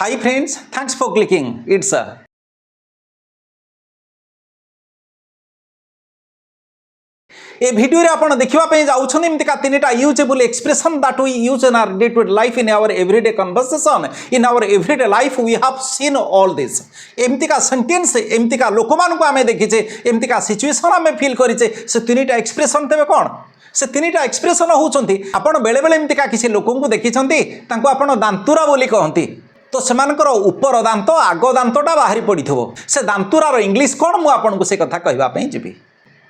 Hi friends, thanks for clicking. It's a ए video रे आपण देखिबा पई जाउछन एमतिका तीनटा usable expression that we use in our day to day life in our everyday conversation in our everyday life we have seen all this एमतिका sentence एमतिका लोकमान को आमे देखिचे एमतिका सिचुएशन आमे फील करिचे से तीनटा एक्सप्रेशन तेबे कोन से तीनटा एक्सप्रेशन होउछंती आपण बेले बेले एमतिका किसी लोकन को देखिछंती तांको आपण दांतुरा बोली कहंती तो सेमानकर उपर दांत आग दांतटा बाहरी पड़िथबो से दांतुरार इंग्लिश कोन मु आपन को से कथा कहबा पई जिबी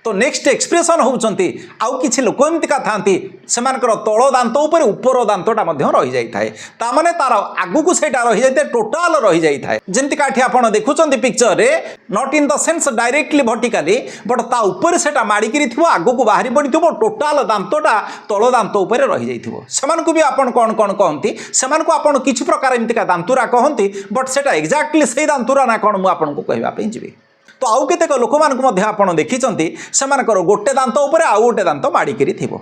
तो नेक्स्ट एक्सप्रेशन होउछंती आउ किछि लोक एमतिका थांती सेमानकर तळ दांत ऊपर उपर दांतटा मध्ये रहि जाई थाए ता माने तार आगु को सेटा रहि जाई टोटल रहि जाई थाए जेमति काठी आपण देखुछंती पिक्चर रे not in the sense directly vertically but ता ऊपर सेटा माडी करी थिबो आगु को बाहरी पडिथिबो टोटल दांतटा तळ दांत ऊपर रहि जाईथिबो सेमान को भी आपण कोन कोन कहंती सेमान को आपण किछि प्रकार एमतिका दांतुरा कहंती बट सेटा एक्जेक्टली सेही दांतुरा ना कोन मु आपण को कहबा पई जिबी तो आउ केतेक लोक मानक मध्ये आपण देखिचंती सेमानकर गोटे दांत ऊपर आउ गोटे दांत माडी करी थिबो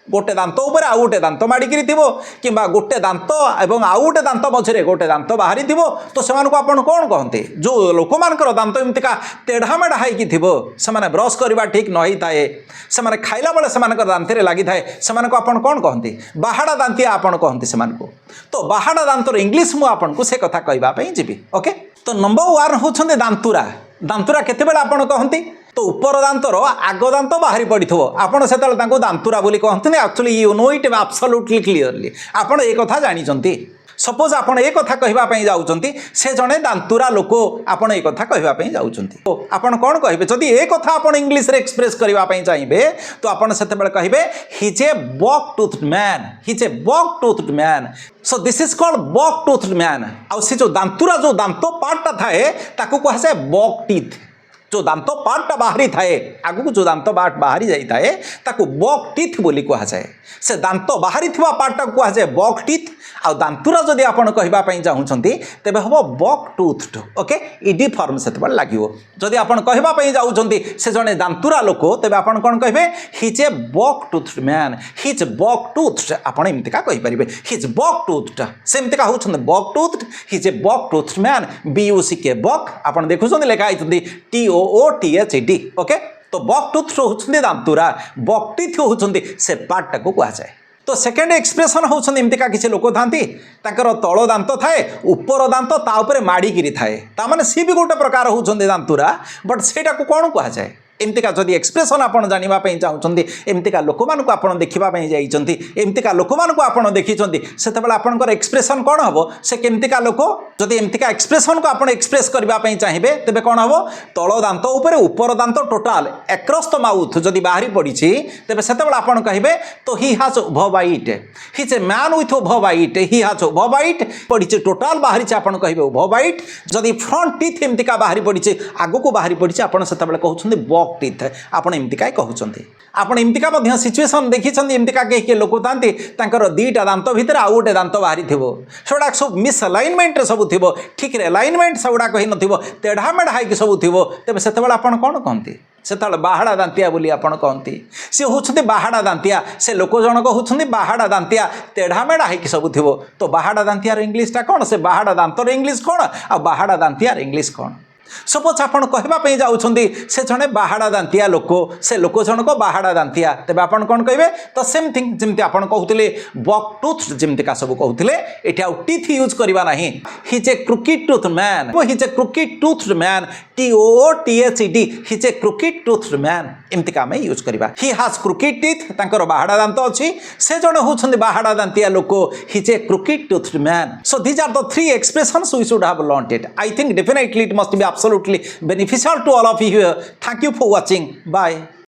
गोटे दांत ऊपर आउ गोटे दांत माडी करी थिबो किबा गोटे दांत एवं आउ गोटे दांत मझरे गोटे दांत बाहरी थिबो तो सेमान को आपण कोन कहंते जो लोक मानकर दांत एमतिका तेढा मेढा हाई की थिबो सेमाने ब्रश करबा ठीक न होई थाए सेमाने खाइला बेले सेमानकर दांतरे लागि थाए सेमान को आपण कोन कहंती बाहाडा दांतिया आपण कहंती सेमान को तो बाहाडा दांतर इंग्लिश मु आपण को से कथा कहबा पई जिबी ओके तो नंबर 1 होछंदे दांतुरा दांतुरा केते बेला आपण कहंती तो ऊपर दांतर आग दांत बाहरी पड़िथबो आपण सेतल तांको दांतुरा बोली कहंतनी actually you know it absolutely clearly आपण ए कथा जानि चंती सपोज आपण ए कथा कहबा पई जाउचंती से जणे दांतुरा लोक आपण ए कथा कहबा पई जाउचंती तो आपण कोन कहबे जदी ए कथा आपण इंग्लिश रे एक्सप्रेस करबा पई चाहिबे तो आपण सेते बेले कहबे he is a buck toothed man he is a buck toothed man so this is called buck toothed man आ से जो दांतुरा जो दांत पार्टटा थाए ताकू कहसे बक टीथ जो दांत पार्टटा बाहरी थाए आगु जो दांत पार्ट बाहरी जाई थाए ताकू बक टीथ बोली कहा जाए से दांत बाहरी थिबा पार्टटा कहा जाए बक टीथ आ दांतुरा जदि आपण कहबा पई चाहुछंती तेबे हबो बक टूथड ओके इडी फॉर्म सेतबल लागिवो जदि आपण कहबा पई जाउछंती से जने दांतुरा लोक तेबे आपण कोन कहबे he is a buck toothed man he is buck toothed आपण एमतिका कहि परिबे ही इज बक टूथड सेमतिका होछन buck toothed he is a buck toothed man B U C K buck आपण देखुछंती लेखा आइतंती T O O T H D okay तो बक टूथड होछंती दांतुरा बक टीथ होछंती से पार्ट को कहा जाए तो सेकेंड एक्सप्रेशन होछन एमतिका किछि लोक थांती ताकर तळ दांत थाए ऊपर दांत ता ऊपर माडी गिरी थाए ता माने सी भी गोटे प्रकार होछन दांतुरा बट सेटा को कोन कहा जाए एमतिका जदि एक्सप्रेशन आपण जानिबा पई चाहुचंती एमतिका लोकमान को आपण देखिबा पई जाइचंती एमतिका लोकमान को आपण देखिचंती सेतबेला आपनकर एक्सप्रेशन कोन हबो से केमतिका लोक जदि एमतिका एक्सप्रेशन को आपण एक्सप्रेस करबा पई चाहिबे तबे कोन हबो तळ दांत ऊपर दांत टोटल अक्रॉस द माउथ जदि बाहरी पड़िछि तबे सेतबेला आपण कहिबे तो he has overbite he is a man with overbite he has overbite पड़िछि टोटल बाहरी छ आपण कहिबे ओवरबाइट जदि फ्रंट टीथ एमतिका बाहरी पड़िछि आगु को बाहरी पड़िछि आपण सेतबेला कहउछंती बक टीथ आपण एमतिका कहउछंती आपण एमतिका मध्य सिचुएशन देखिछंती एमतिका के लोक थांती तांकर दीटा दांत भितर आ गोटे दांत बाहरी थिबो सोडा सब मिस अलाइनमेंट सब थिबो ठीक रे अलाइनमेंट सबडा कहि नथिबो तेढा मेढा हाई कि सब थिबो तबे सेतबेला आपण कोन कहंती सेतबेला बाहाडा दांतिया बोली आपण कहंती से होछंती बाहाडा दांतिया से लोक जनक होछंती बाहाडा दांतिया तेढा मेढा हाई कि सब थिबो तो बाहाडा दांतियार इंग्लिश ता कोन से बाहाडा दांतर इंग्लिश कोन आ बाहाडा दांतियार इंग्लिश कोन सपोज आपण कहबा पई जाउछंती से जने बाहाडा दांतिया लोक से लोक जनक बाहाडा दांतिया तबे आपण कोन कहबे तो सेम थिंग जेमति आपण कहउतले बक टूथ जेमति का सब कहउतले एठी आ टीथ यूज करबा नाही he is a crooked tooth man he is a crooked tooth man T O T H D he is a crooked tooth man एमति का में यूज करबा ही हैज क्रुकेड टीथ तांकर बाहाडा दांत अछि से जने होछंती बाहाडा दांतिया लोक he is a crooked tooth man so these are the three expressions we should have learned it I think definitely it must be absolutely beneficial to all of you here. Thank you for watching. Bye.